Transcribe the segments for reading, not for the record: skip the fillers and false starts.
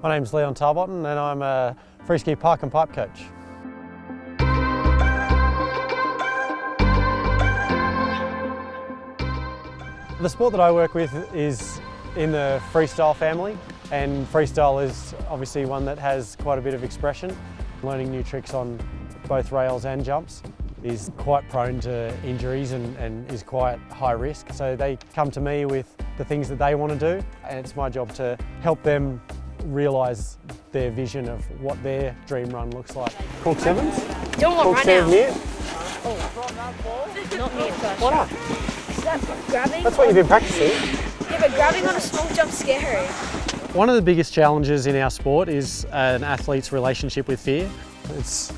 My name's Leon Tarbotton and I'm a free ski park and pipe coach. The sport that I work with is in the freestyle family, and freestyle is obviously one that has quite a bit of expression. Learning new tricks on both rails and jumps is quite prone to injuries and is quite high risk. So they come to me with the things that they want to do, and it's my job to help them realise their vision of what their dream run looks like. Cork sevens? Don't want Cork right now. near? Not near first. Why not? Grabbing. That's what you've been practicing. Yeah, but grabbing on a small jump's scary. One of the biggest challenges in our sport is an athlete's relationship with fear. It's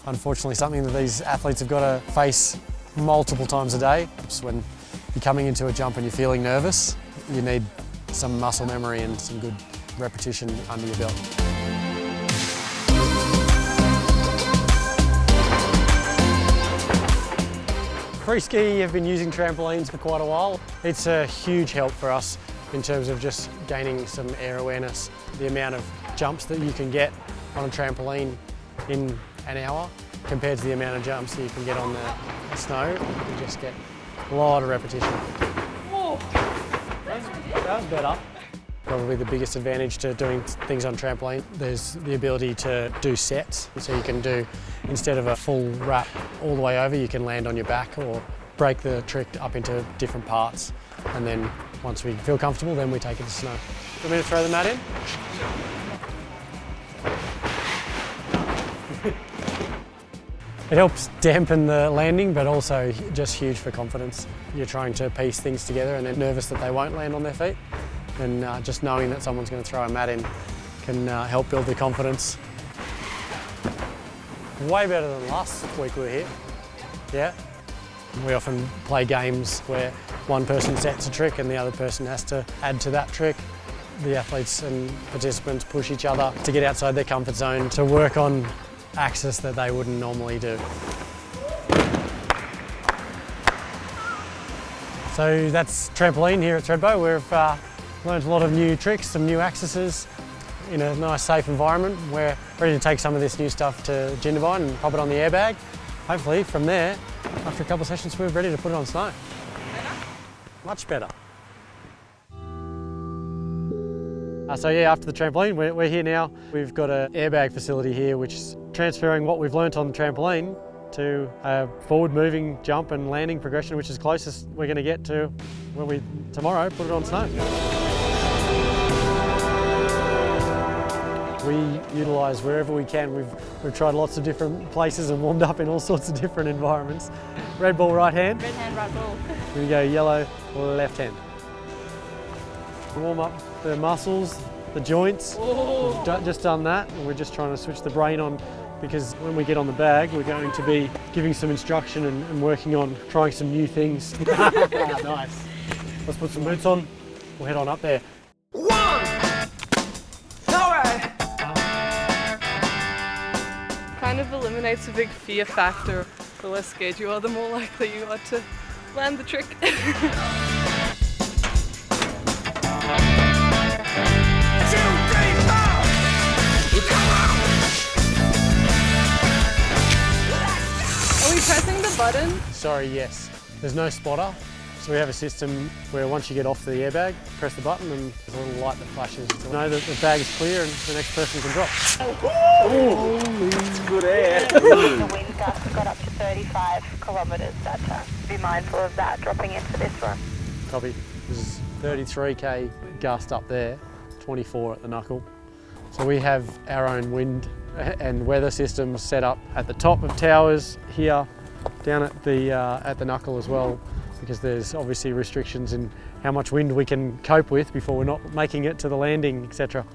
unfortunately something that these athletes have got to face multiple times a day. So when you're coming into a jump and you're feeling nervous, you need some muscle memory and some good repetition under your belt. Free ski have been using trampolines for quite a while. It's a huge help for us in terms of just gaining some air awareness. The amount of jumps that you can get on a trampoline in an hour compared to the amount of jumps that you can get on the snow, you just get a lot of repetition. Whoa. That was better. Probably the biggest advantage to doing things on trampoline, there's the ability to do sets. So you can do, instead of a full wrap all the way over, you can land on your back or break the trick up into different parts. And then once we feel comfortable, then we take it to snow. Want me to throw the mat in? It helps dampen the landing, but also just huge for confidence. You're trying to piece things together and they're nervous that they won't land on their feet. And just knowing that someone's going to throw a mat in can help build their confidence. Way better than last week we were here. Yeah. We often play games where one person sets a trick and the other person has to add to that trick. The athletes and participants push each other to get outside their comfort zone to work on axis that they wouldn't normally do. So that's trampoline here at Thredbo. We've learned a lot of new tricks, some new axes in a nice safe environment. We're ready to take some of this new stuff to Jindabyne and pop it on the airbag. Hopefully from there, after a couple of sessions, we're ready to put it on snow. Much better. So yeah, after the trampoline, we're here now. We've got an airbag facility here which is transferring what we've learnt on the trampoline to a forward-moving jump and landing progression, which is closest we're going to get to when we tomorrow put it on snow. We utilise wherever we can. We've tried lots of different places and warmed up in all sorts of different environments. Red ball, right hand. Red hand, right ball. We go yellow, left hand. Warm up the muscles, the joints. Oh. We've just done that, and we're just trying to switch the brain on, because when we get on the bag, we're going to be giving some instruction and working on trying some new things. Nice. Let's put some boots on. We'll head on up there. Kind of eliminates a big fear factor. The less scared you are, the more likely you are to land the trick. Are we pressing the button? Sorry, yes. There's no spotter. So we have a system where once you get off the airbag, press the button and there's a little light that flashes to know that the bag is clear and the next person can drop. Oh, that's good air. The wind gusts got up to 35 kilometres that time. Be mindful of that dropping into this one. Copy. This is 33k gust up there, 24 at the knuckle. So we have our own wind and weather systems set up at the top of towers here, down at the knuckle as well, because there's obviously restrictions in how much wind we can cope with before we're not making it to the landing, etc.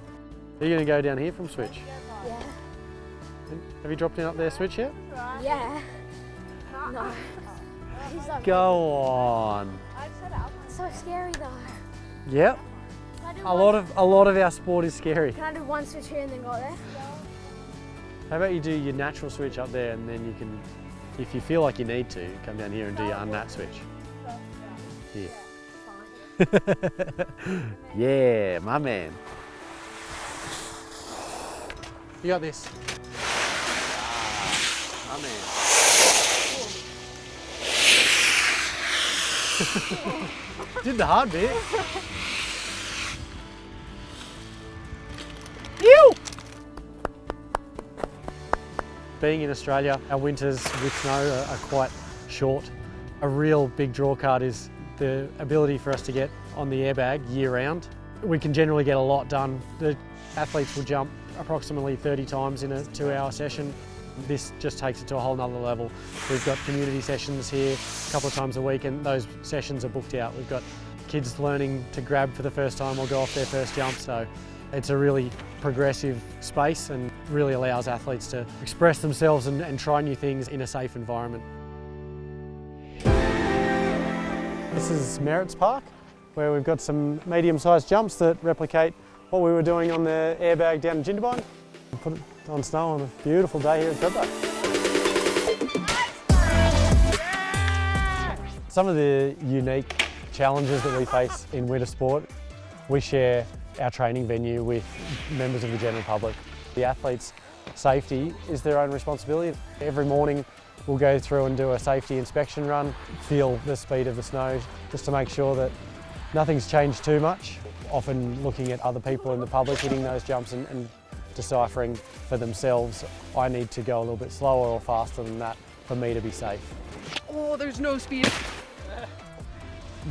Are you going to go down here from Switch? Yeah. Have you dropped in up there, Switch, yet? Yeah. No. Go on. It's so scary though. Yep. A lot of our sport is scary. Can I do one switch here and then go there? How about you do your natural switch up there, and then you can, if you feel like you need to, come down here and do your unnat switch. Here. Yeah, my man. You got this. My man. Did the hard bit. Ew! Being in Australia, our winters with snow are quite short. A real big draw card is the ability for us to get on the airbag year round. We can generally get a lot done. The athletes will jump approximately 30 times in a 2-hour session. This just takes it to a whole nother level. We've got community sessions here a couple of times a week, and those sessions are booked out. We've got kids learning to grab for the first time or go off their first jump, so it's a really progressive space and really allows athletes to express themselves and try new things in a safe environment. This is Merritt's Park, where we've got some medium-sized jumps that replicate what we were doing on the airbag down in Jindabyne. Put it on snow on a beautiful day here in Thredbo. Some of the unique challenges that we face in winter sport, we share our training venue with members of the general public. The athletes' safety is their own responsibility. Every morning we'll go through and do a safety inspection run, feel the speed of the snow just to make sure that nothing's changed too much. Often looking at other people in the public hitting those jumps and deciphering for themselves, I need to go a little bit slower or faster than that for me to be safe. Oh, there's no speed.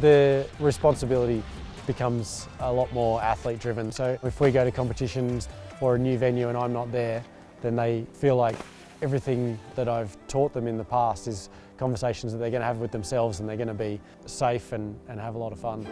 The responsibility becomes a lot more athlete driven. So if we go to competitions or a new venue and I'm not there, then they feel like everything that I've taught them in the past is conversations that they're going to have with themselves, and they're going to be safe and have a lot of fun.